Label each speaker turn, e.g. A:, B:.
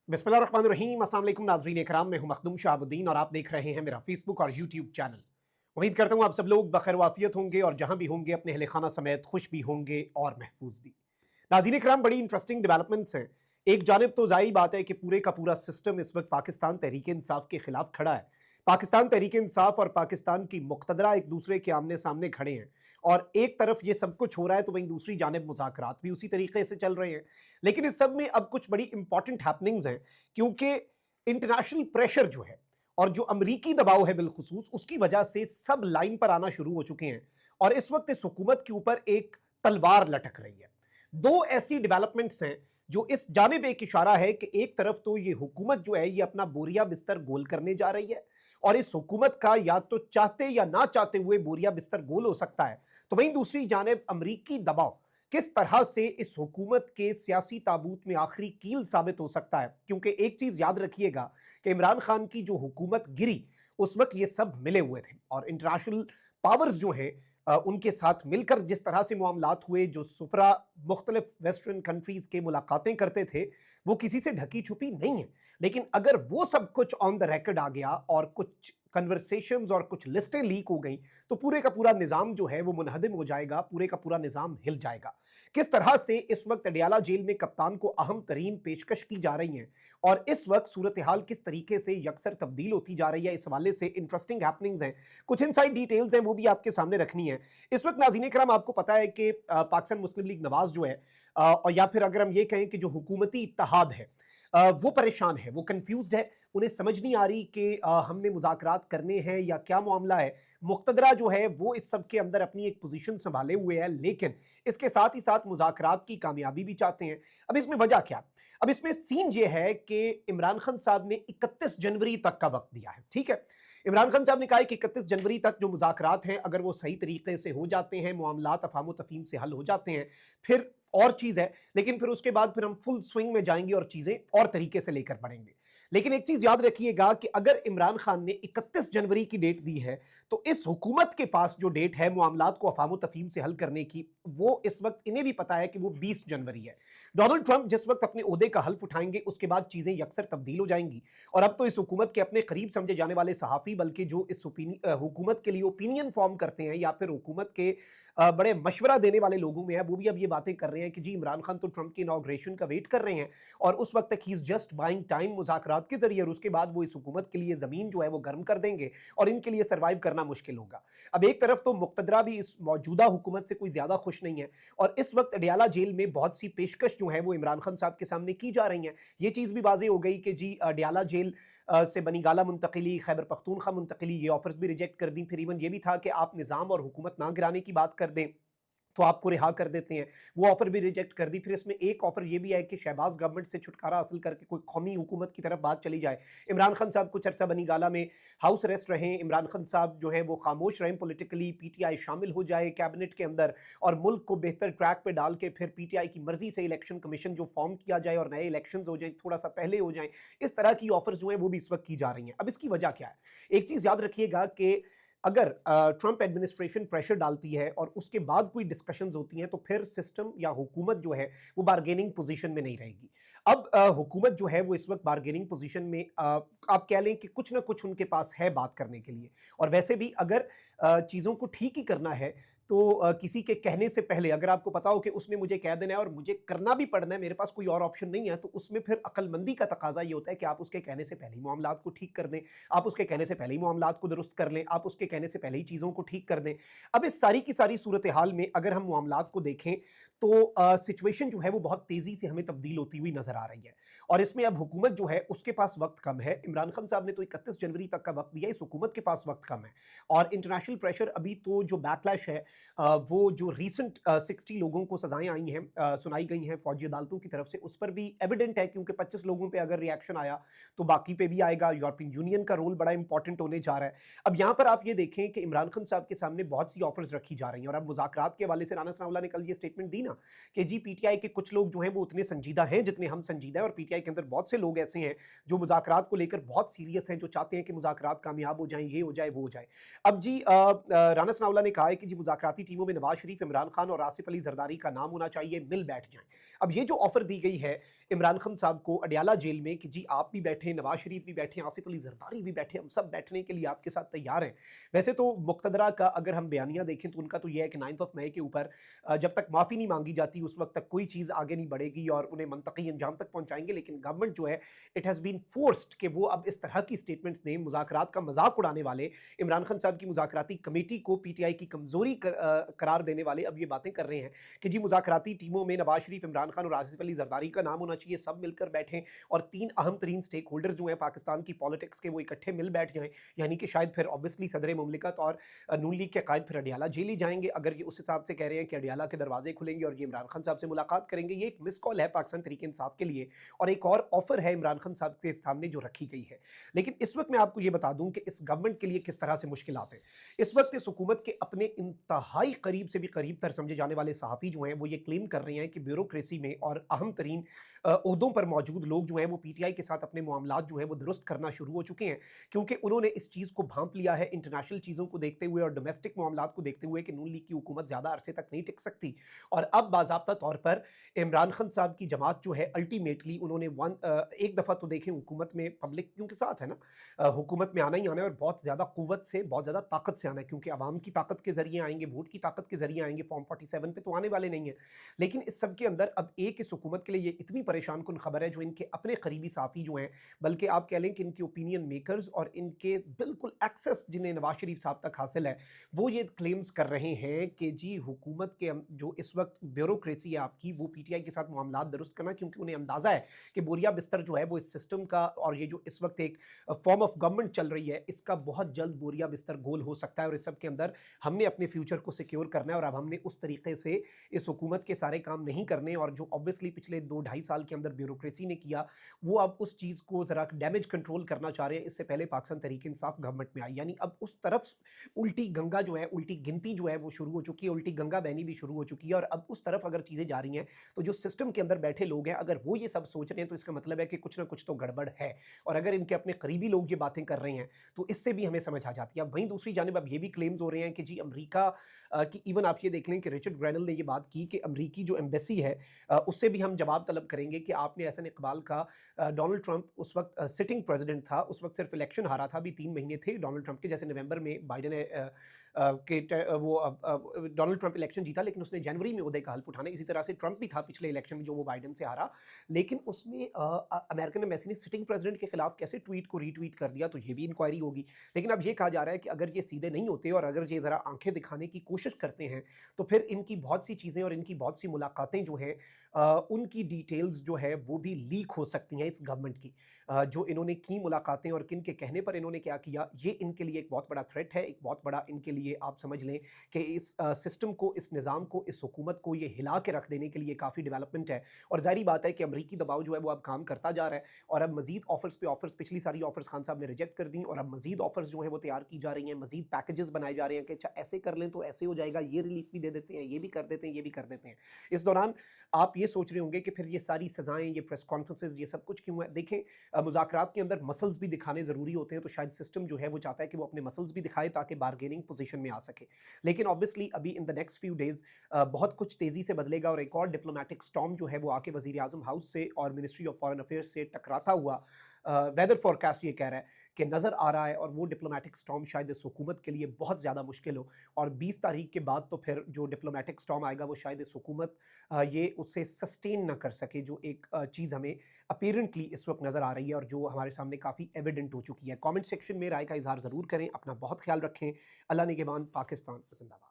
A: बिस्मिल्लाहिर्रहमानिर्रहीम। अस्सलाम वालेकुम नाज़रीन इकराम, मैं हूं मखदूम शहाबुद्दीन और आप देख रहे हैं मेरा फेसबुक और यूट्यूब चैनल। उम्मीद करता हूं आप सब लोग बखैर वाफियत होंगे और जहां भी होंगे अपने अहले खाना समेत खुश भी होंगे और महफूज भी। नाज़रीन इकराम, बड़ी इंटरेस्टिंग डेवलपमेंट्स हैं। एक जानिब तो ज़ाहिर बात है कि पूरे का पूरा सिस्टम इस वक्त पाकिस्तान तहरीक इंसाफ के खिलाफ खड़ा है। पाकिस्तान तहरीक इंसाफ और पाकिस्तान की मुक़तदरा एक दूसरे के आमने सामने खड़े हैं और एक तरफ ये सब कुछ हो रहा है तो वहीं दूसरी जानिब मुज़ाकरात भी उसी तरीके से चल रहे हैं। लेकिन इस सब में अब कुछ बड़ी इंपॉर्टेंट हैपनिंग्स हैं, क्योंकि इंटरनेशनल प्रेशर जो है और जो अमरीकी दबाव है बिलखुसूस, उसकी वजह से सब लाइन पर आना शुरू हो चुके हैं और इस वक्त इस हुकूमत के ऊपर एक तलवार लटक रही है। दो ऐसी डेवलपमेंट्स हैं जो इस जानिब एक इशारा है कि एक तरफ तो ये हुकूमत जो है ये अपना बोरिया बिस्तर गोल करने जा रही है और इस हुकूमत का या तो चाहते या ना चाहते हुए बोरिया बिस्तर गोल हो सकता है, तो वहीं दूसरी जानिब अमरीकी दबाव किस तरह से इस हुकूमत के सियासी ताबूत में आखिरी कील साबित हो सकता है। क्योंकि एक चीज याद रखिएगा कि इमरान खान की जो हुकूमत गिरी उस वक्त ये सब मिले हुए थे और इंटरनेशनल पावर्स जो हैं उनके साथ मिलकर जिस तरह से मामलात हुए, जो सुफरा मुख्तलिफ वेस्टर्न कंट्रीज के मुलाकातें करते थे, वो किसी से ढकी छुपी नहीं है। लेकिन अगर वो सब कुछ ऑन द रिकॉर्ड आ गया और कुछ कन्वर्सेशंस और कुछ लिस्टें लीक हो गई, तो पूरे का पूरा निज़ाम जो है वो मुनहदिम हो जाएगा, पूरे का पूरा निज़ाम हिल जाएगा। किस तरह से इस वक्त अडियाला जेल में कप्तान को अहम तरीन पेशकश की जा रही है और इस वक्त सूरत हाल किस तरीके से यकसर तब्दील होती जा रही है, इस हवाले से इंटरेस्टिंग हैपनिंग्स हैं, कुछ इनसाइड डिटेल्स हैं, वो भी आपके सामने रखनी है। इस वक्त नाज़रीन इकराम, आपको पता है कि पाकिस्तान मुस्लिम लीग नवाज जो है और या फिर अगर हम ये कहें कि जो हुकूमती इत्तेहाद है, वो परेशान है, वो कंफ्यूज्ड है, उन्हें समझ नहीं आ रही कि हमने मुज़ाकरात करने हैं या क्या मामला है। मुक़तदरा जो है वो इस सब के अंदर अपनी एक पोजीशन संभाले हुए है, लेकिन इसके साथ ही साथ मुज़ाकरात की कामयाबी भी चाहते हैं। अब इसमें वजह क्या? अब इसमें सीन ये है कि इमरान खान साहब ने 31 जनवरी तक का वक्त दिया है, ठीक है? इमरान खान साहब ने कहा है कि 31 जनवरी तक जो मुज़ाकरात हैं, अगर वो सही तरीके से हो जाते हैं, मामलात अफ़ाम तफ़हीम से हल हो जाते हैं, फिर और चीज़ है, लेकिन फिर उसके बाद फिर हम फुल स्विंग में जाएंगे और चीज़ें और तरीके से लेकर बढ़ेंगे। लेकिन एक चीज़ याद रखिएगा कि अगर इमरान खान ने 31 जनवरी की डेट दी है, तो इस हुकूमत के पास जो डेट है मामलात को अफ़ाम तफ़हीम से हल करने की, वो इस वक्त इन्हें भी पता है कि वो 20 जनवरी है। डोनाल्ड ट्रंप जिस वक्त अपने ओहदे का हल्फ उठाएंगे, उसके बाद चीज़ें यकसर तब्दील हो जाएंगी और अब तो इस हुकूमत के अपने करीब समझे जाने वाले सहाफ़ी, बल्कि जो इस हुकूमत के लिए ओपिनियन फॉर्म करते हैं या फिर हुकूमत के बड़े मशवरा देने वाले लोगों में है, वो भी अब ये बातें कर रहे हैं कि जी इमरान खान तो ट्रंप की इनॉग्रेशन का वेट कर रहे हैं और उस वक्त तक ही इज जस्ट बाइंग टाइम मुज़ाकरात के जरिए, और उसके बाद वो इस हुकूमत के लिए ज़मीन जो है वो गर्म कर देंगे और इनके लिए सर्वाइव करना मुश्किल होगा। अब एक तरफ तो मुक़तदरा भी इस मौजूदा हुकूमत से कोई ज़्यादा खुश नहीं है और इस वक्त अडियाला जेल में बहुत सी पेशकश जो है वो इमरान खान साहब के सामने की जा रही हैं। ये चीज़ भी वाज़ेह हो गई कि जी अडियाला जेल से बनीगाला मुंतकिली, खैबर पख्तूनख्वा मुंतकिली, ये ऑफर्स भी रिजेक्ट कर दी। फिर इवन ये भी था कि आप निज़ाम और हुकूमत ना गिराने की बात कर दें तो आपको रिहा कर देते हैं, वो ऑफर भी रिजेक्ट कर दी। फिर इसमें एक ऑफर ये भी है कि शहबाज गवर्नमेंट से छुटकारा हासिल करके कोई कौमी हुकूमत की तरफ बात चली जाए। इमरान खान साहब कुछ अरसा बनीगाला में हाउस अरेस्ट रहे, इमरान खान साहब जो है वो खामोश रहें पॉलिटिकली, पीटीआई शामिल हो जाए कैबिनेट के अंदर और मुल्क को बेहतर ट्रैक पे डाल के फिर पीटीआई की मर्जी से इलेक्शन कमीशन जो फॉर्म किया जाए और नए इलेक्शन हो जाए, थोड़ा सा पहले हो जाए। इस तरह की ऑफर्स जो है वो भी इस वक्त की जा रही हैं। अब इसकी वजह क्या है? एक चीज याद रखिएगा कि अगर ट्रंप एडमिनिस्ट्रेशन प्रेशर डालती है और उसके बाद कोई डिस्कशंस होती हैं, तो फिर सिस्टम या हुकूमत जो है वो बार्गेनिंग पोजीशन में नहीं रहेगी। अब हुकूमत जो है वो इस वक्त बार्गेनिंग पोजीशन में, आप कह लें कि कुछ ना कुछ उनके पास है बात करने के लिए। और वैसे भी अगर चीज़ों को ठीक ही करना है तो किसी के कहने से पहले अगर आपको पता हो कि उसने मुझे कह देना है और मुझे करना भी पड़ना है, मेरे पास कोई और ऑप्शन नहीं है, तो उसमें फिर अक्लमंदी का तकाजा ये होता है कि आप उसके कहने से पहले ही मामलात को ठीक कर दें, आप उसके कहने से पहले ही मामलात को दुरुस्त कर लें, आप उसके कहने से पहले ही चीज़ों को ठीक कर दें। अब इस सारी की सारी सूरत हाल में अगर हम मामलात को देखें तो सिचुएशन जो है वो बहुत तेज़ी से हमें तब्दील होती हुई नजर आ रही है और इसमें अब हुकूमत जो है उसके पास वक्त कम है। इमरान खान साहब ने तो 31 जनवरी तक का वक्त दिया, इस हुकूमत के पास वक्त कम है और इंटरनेशनल प्रेशर अभी तो जो बैकलैश है, वो जो रीसेंट 60 लोगों को सजाएं आई हैं, सुनाई गई हैं फौजी अदालतों की तरफ से, उस पर भी एविडेंट है, क्योंकि 25 लोगों पे अगर रिएक्शन आया तो बाकी पे भी आएगा। यूरोपियन यूनियन का रोल बड़ा इंपॉर्टेंट होने जा रहा है। अब यहाँ पर आप ये देखें कि इमरान खान साहब के सामने बहुत सी ऑफर्स रखी जा रही हैं और अब मुज़ाकरात के हवाले से राना सनाउल्लाह ने कल ये स्टेटमेंट दी ना कि जी पीटीआई के कुछ लोग जो हैं वो उतने संजीदा हैं जितने हम संजीदा हैं, और पीटीआई के अंदर बहुत से लोग ऐसे हैं जो मुज़ाकरात को लेकर बहुत सीरियस हैं, जो चाहते हैं कि मुज़ाकरात कामयाब हो जाएं, ये हो जाए वो हो जाए। अब जी राना सनाउल्लाह ने कहा है कि जी मुज़ाकराती टीमों में नवाज शरीफ, इमरान खान और आसिफ अली जरदारी का नाम होना चाहिए, मिल बैठ जाएं। अब ये जो ऑफर दी गई है इमरान खान साहब को अडयाला जेल में कि जी आप भी बैठे, नवाज शरीफ भी बैठे, आसिफ अली जरदारी भी बैठे, हम सब बैठने के लिए आपके साथ तैयार हैं। वैसे तो मुक्तदरा का अगर हम बयानिया देखें तो उनका तो यह है कि 9 मई के ऊपर जब तक माफ़ी नहीं मांगी जाती उस वक्त तक कोई चीज़ आगे नहीं बढ़ेगी और उन्हें मनतकी अंजाम तक पहुंचाएंगे। लेकिन गवर्नमेंट जो है इट हैज़ बीन फोर्स्ड कि वो अब इस तरह की स्टेटमेंट्स दें, मुज़ाकरात का मजाक उड़ाने वाले इमरान खान साहब की मुज़ाकराती कमेटी को पीटीआई की कमज़ोरी करार देने वाले अब ये बातें कर रहे हैं कि जी मुज़ाकराती टीमों में नवाज शरीफ, इमरान खान और आसिफ अली जरदारी का नाम होना चाहिए, सब मिलकर बैठें और 3 अहम तरीन स्टेक होल्डर जो हैं पाकिस्तान की पॉलिटिक्स के वो इकट्ठे मिल बैठ जाएं। यानी कि शायद फिर ऑब्वियसली सदर मुमलिकत और नून लीग के कायद फिर अडयाला जेल ही जाएंगे अगर ये उस हिसाब से कह रहे हैं कि अडयाला के दरवाजे खुलेंगे और ये इमरान खान साहब से मुलाकात करेंगे। ये एक मिस कॉल है पाकिस्तान तहरीक इंसाफ के लिए और एक और ऑफर है इमरान खान साहब के सामने जो रखी गई है। लेकिन इस वक्त मैं आपको ये बता दूं कि इस गवर्नमेंट के लिए किस तरह से मुश्किलात हैं। इस वक्त इस हुकूमत के अपने इंतहाई करीब से भी करीब तर समझे जाने वाले सहाफ़ी जो हैं वो ये क्लेम कर रहे हैं कि ब्यूरोक्रेसी में और अहम तरीन ओहदों पर मौजूद लोग जो हैं वो पीटीआई के साथ अपने मामलात जो हैं वो दुरुस्त करना शुरू हो चुके हैं, क्योंकि उन्होंने इस चीज़ को भांप लिया है इंटरनेशनल चीज़ों को देखते हुए और डोमेस्टिक मामलात को देखते हुए कि नून लीग की हुकूमत ज़्यादा अरसे तक नहीं टिक सकती। और अब बाज़ाब्ता तौर पर इमरान खान साहब की जमात जो है अल्टीमेटली उन्होंने एक दफ़ा तो देखें हुकूमत में पब्लिक क्योंकि साथ है ना, हुकूमत में आना ही आना है और बहुत ज़्यादा कुव्वत से, बहुत ज़्यादा ताकत से आना है, क्योंकि आवाम की ताकत के ज़रिए आएंगे, वोट की ताकत के ज़रिए आएंगे, फॉर्म 47 पे तो आने वाले नहीं है। लेकिन इस सब के अंदर अब एक इस हुकूमत के लिए ये इतनी परेशान कुन खबर है जो इनके अपने करीबी साफ़ी जो हैं, बल्कि आप कह लें कि इनके ओपिनियन मेकर्स और इनके बिल्कुल एक्सेस जिन्हें नवाज शरीफ साहब तक हासिल है, वो ये क्लेम्स कर रहे हैं कि जी हुकूमत के जो इस वक्त ब्यूरोक्रेसी है आपकी वो पीटीआई के साथ मामलात दुरुस्त करना, क्योंकि उन्हें अंदाज़ा है कि बोरिया बिस्तर जो है वो इस सिस्टम का और ये जो इस वक्त एक फॉर्म ऑफ गवर्नमेंट चल रही है इसका बहुत जल्द बोरिया बिस्तर गोल हो सकता है और इस सब के अंदर हमने अपने फ्यूचर को सिक्योर करना है और अब हमने उस तरीके से इस हुकूमत के सारे काम नहीं करने और जो ऑब्वियसली पिछले 2-2.5 साल के अंदर ब्यूरोक्रेसी ने किया वो अब उस चीज़ को ज़रा डैमेज कंट्रोल करना चाह रहे हैं। इससे पहले पाकिस्तान तहरीक इंसाफ गवर्नमेंट में आई, यानी अब उस तरफ उल्टी गंगा जो है, उल्टी गिनती जो है वो शुरू हो चुकी है, उल्टी गंगा बहनी भी शुरू हो चुकी है और अब उस तरफ अगर चीज़ें जा रही हैं तो जो सिस्टम के अंदर बैठे लोग हैं अगर वो ये सब सोच रहे हैं तो इसका मतलब है कि कुछ ना कुछ तो गड़बड़ है और अगर इनके अपने करीबी लोग ये बातें कर रहे हैं तो इससे भी हमें समझ आ जाती है। अब वहीं दूसरी जानिब अब ये भी क्लेम्स हो रहे हैं कि जी अमेरिका की इवन आप ये देख लें कि रिचर्ड ग्रेनल ने ये बात की कि अमेरिकी जो एम्बेसी है उससे भी हम जवाब तलब करेंगे कि आपने एहसन इकबाल का डोनाल्ड ट्रंप उस वक्त सिटिंग प्रेसिडेंट था, उस वक्त सिर्फ इलेक्शन हारा था, अभी 3 महीने थे डोनाल्ड ट्रंप के, जैसे नवंबर में बाइडन ने डोनाल्ड ट्रंप इलेक्शन जीता लेकिन उसने जनवरी में ओहदे का हल्फ उठाना, इसी तरह से ट्रंप भी था पिछले इलेक्शन में जो वो बाइडन से हारा, लेकिन उसमें अमेरिकन एम्बेसी ने सिटिंग प्रेसिडेंट के खिलाफ कैसे ट्वीट को रीट्वीट कर दिया, तो ये भी इंक्वायरी होगी। लेकिन अब ये कहा जा रहा है कि अगर ये सीधे नहीं होते और अगर ये ज़रा आंखें दिखाने की कोशिश करते हैं तो फिर इनकी बहुत सी चीज़ें और इनकी बहुत सी मुलाकातें जो हैं उनकी डिटेल्स जो है वो भी लीक हो सकती हैं इस गवर्नमेंट की। जो इन्होंने की मुलाकातें और किन के कहने पर इन्होंने क्या किया, ये इनके लिए एक बहुत बड़ा थ्रेट है, एक बहुत बड़ा इनके लिए आप समझ लें कि इस सिस्टम को, इस निज़ाम को, इस हुकूमत को ये हिला के रख देने के लिए काफ़ी डेवलपमेंट है। और ज़ाहिर बात है कि अमरीकी दबाव जो है वो अब काम करता जा रहा है और अब मज़ीद ऑफर्स पे ऑफर्स, पिछली सारी ऑफर्स खान साहब ने रिजेक्ट कर दी और अब मज़ीद ऑफर्स जो हैं वो तैयार की जा रही हैं, मज़ीद पैकेजेस बनाए जा रहे हैं कि अच्छा ऐसे कर लें तो ऐसे हो जाएगा, ये रिलीफ भी दे देते हैं, ये भी कर देते हैं, ये भी कर देते हैं। इस दौरान आप ये सोच रहे होंगे कि फिर ये सारी सज़ाएँ, ये प्रेस कॉन्फ्रेंसेस, ये सब कुछ क्यों है? देखें मुज़ाकरात के अंदर मसल्स भी दिखाने ज़रूरी होते हैं, तो शायद सिस्टम जो है वो चाहता है कि वो अपने मसल्स भी दिखाए ताकि बार्गेनिंग पोजीशन में आ सके। लेकिन ऑब्वियसली अभी in the next few days बहुत कुछ तेज़ी से बदलेगा और एक और डिप्लोमेटिक स्टॉर्म जो है वो आके वज़ीर आज़म हाउस से और मिनिस्ट्री ऑफ फॉरेन अफेयर्स से टकराता हुआ वेदर फोरकास्ट ये कह रहा है कि नज़र आ रहा है और वो डिप्लोमेटिक स्टॉर्म शायद इस हुकूमत के लिए बहुत ज़्यादा मुश्किल हो और 20 तारीख के बाद तो फिर जो डिप्लोमेटिक स्टॉर्म आएगा वो शायद इस हुकूमत ये उसे सस्टेन ना कर सके, जो एक चीज़ हमें अपीरेंटली इस वक्त नज़र आ रही है और जो हमारे सामने काफ़ी एविडेंट हो चुकी है। कमेंट सेक्शन में राय का इजहार ज़रूर करें, अपना बहुत ख्याल रखें। अल्लाह निगहबान, पाकिस्तान जिंदाबाद।